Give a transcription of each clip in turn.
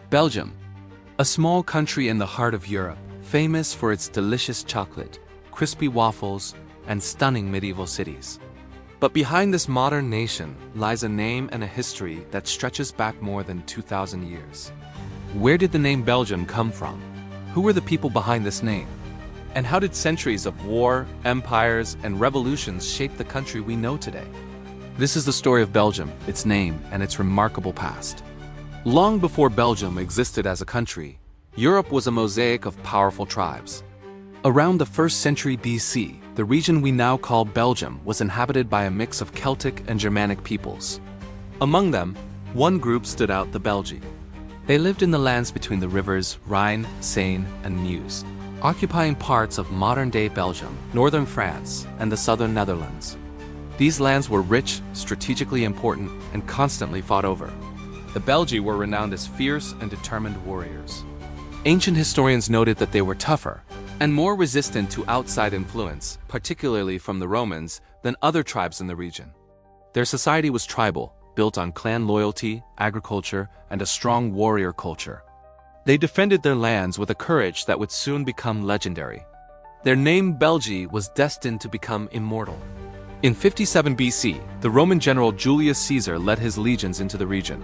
Belgium, a small country in the heart of Europe, famous for its delicious chocolate, crispy waffles, and stunning medieval cities. But behind this modern nation lies a name and a history that stretches back more than 2,000 years. Where did the name Belgium come from? Who were the people behind this name? And how did centuries of war, empires, and revolutions shape the country we know today? This is the story of Belgium, its name, and its remarkable past. Long before Belgium existed as a country, Europe was a mosaic of powerful tribes. Around the 1st century BC, the region we now call Belgium was inhabited by a mix of Celtic and Germanic peoples. Among them, one group stood out: the Belgae. They lived in the lands between the rivers Rhine, Seine, and Meuse, occupying parts of modern-day Belgium, northern France, and the southern Netherlands. These lands were rich, strategically important, and constantly fought over. The Belgae were renowned as fierce and determined warriors. Ancient historians noted that they were tougher and more resistant to outside influence, particularly from the Romans, than other tribes in the region. Their society was tribal, built on clan loyalty, agriculture, and a strong warrior culture. They defended their lands with a courage that would soon become legendary. Their name Belgae was destined to become immortal. In 57 BC, the Roman general Julius Caesar led his legions into the region.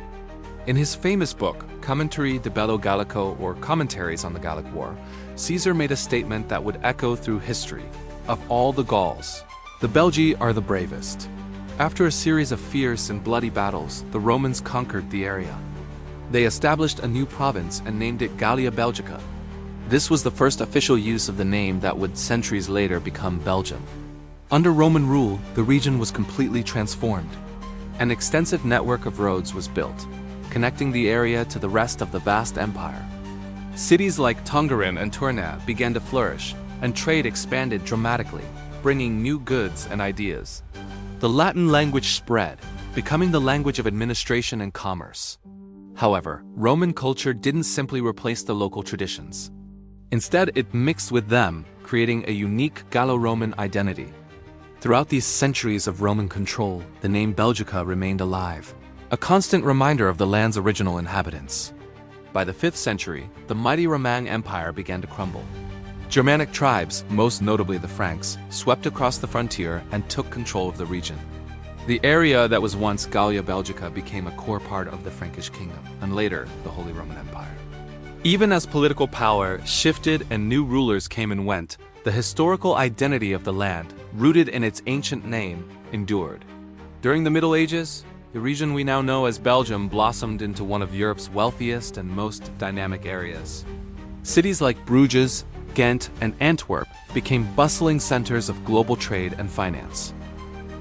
In his famous book, Commentarii de Bello Gallico, or Commentaries on the Gallic War, Caesar made a statement that would echo through history: of all the Gauls, the Belgae are the bravest. After a series of fierce and bloody battles, the Romans conquered the area. They established a new province and named it Gallia Belgica. This was the first official use of the name that would centuries later become Belgium. Under Roman rule, the region was completely transformed. An extensive network of roads was built, connecting the area to the rest of the vast empire. Cities like Tongeren and Tournai began to flourish, and trade expanded dramatically, bringing new goods and ideas. The Latin language spread, becoming the language of administration and commerce. However, Roman culture didn't simply replace the local traditions. Instead, it mixed with them, creating a unique Gallo-Roman identity. Throughout these centuries of Roman control, the name Belgica remained alive, a constant reminder of the land's original inhabitants. By the 5th century, the mighty Roman Empire began to crumble. Germanic tribes, most notably the Franks, swept across the frontier and took control of the region. The area that was once Gallia Belgica became a core part of the Frankish kingdom, and later, the Holy Roman Empire. Even as political power shifted and new rulers came and went, the historical identity of the land, rooted in its ancient name, endured. During the Middle Ages, the region we now know as Belgium blossomed into one of Europe's wealthiest and most dynamic areas. Cities like Bruges, Ghent, and Antwerp became bustling centers of global trade and finance.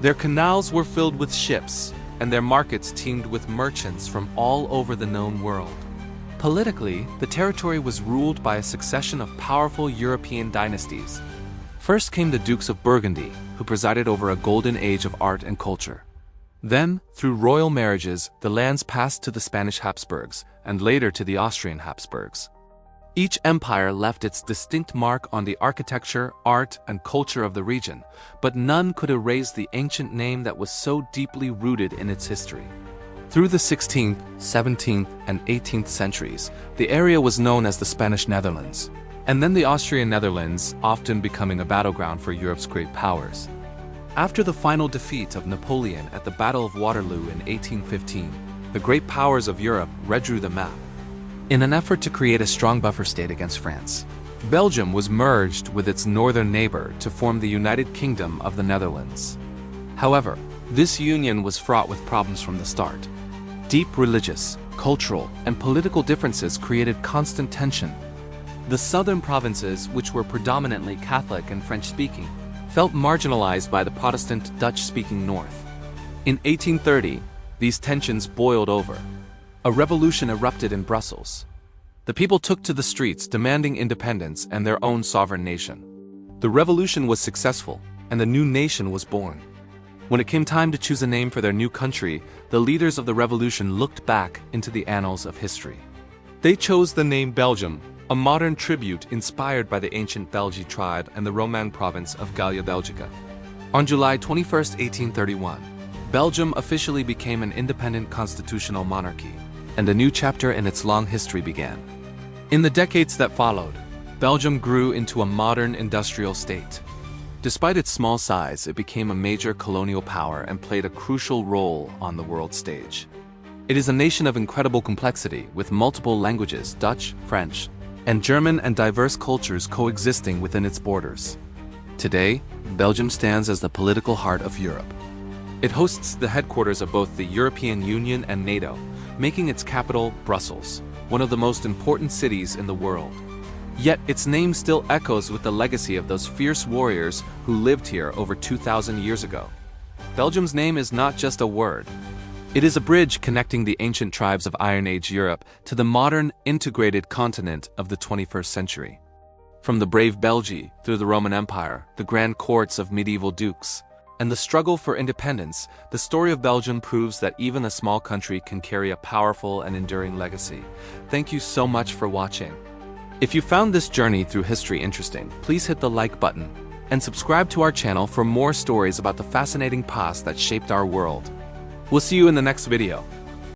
Their canals were filled with ships, and their markets teemed with merchants from all over the known world. Politically, the territory was ruled by a succession of powerful European dynasties. First came the Dukes of Burgundy, who presided over a golden age of art and culture. Then, through royal marriages, the lands passed to the Spanish Habsburgs, and later to the Austrian Habsburgs. Each empire left its distinct mark on the architecture, art, and culture of the region, but none could erase the ancient name that was so deeply rooted in its history. Through the 16th, 17th, and 18th centuries, the area was known as the Spanish Netherlands, and then the Austrian Netherlands, often becoming a battleground for Europe's great powers. After the final defeat of Napoleon at the Battle of Waterloo in 1815, the great powers of Europe redrew the map. In an effort to create a strong buffer state against France, Belgium was merged with its northern neighbor to form the United Kingdom of the Netherlands. However, this union was fraught with problems from the start. Deep religious, cultural, and political differences created constant tension. The southern provinces, which were predominantly Catholic and French-speaking, felt marginalized by the Protestant Dutch-speaking north. In 1830, these tensions boiled over. A revolution erupted in Brussels. The people took to the streets demanding independence and their own sovereign nation. The revolution was successful, and the new nation was born. When it came time to choose a name for their new country, the leaders of the revolution looked back into the annals of history. They chose the name Belgium, a modern tribute inspired by the ancient Belgae tribe and the Roman province of Gallia Belgica. On July 21, 1831, Belgium officially became an independent constitutional monarchy. and a new chapter in its long history began. In the decades that followed, Belgium grew into a modern industrial state. Despite its small size, it became a major colonial power and played a crucial role on the world stage. It is a nation of incredible complexity, with multiple languages, Dutch, French, and German, and diverse cultures coexisting within its borders. Today, Belgium stands as the political heart of Europe. It hosts the headquarters of both the European Union and NATO, making its capital Brussels, one of the most important cities in the world. Yet its name still echoes with the legacy of those fierce warriors who lived here over 2,000 years ago. Belgium's name is not just a word. It is a bridge connecting the ancient tribes of Iron Age Europe to the modern, integrated continent of the 21st century. From the brave Belgae through the Roman Empire, the grand courts of medieval dukes, and the struggle for independence, the story of Belgium proves that even a small country can carry a powerful and enduring legacy. Thank you so much for watching. If you found this journey through history interesting, please hit the like button and subscribe to our channel for more stories about the fascinating past that shaped our world. We'll see you in the next video.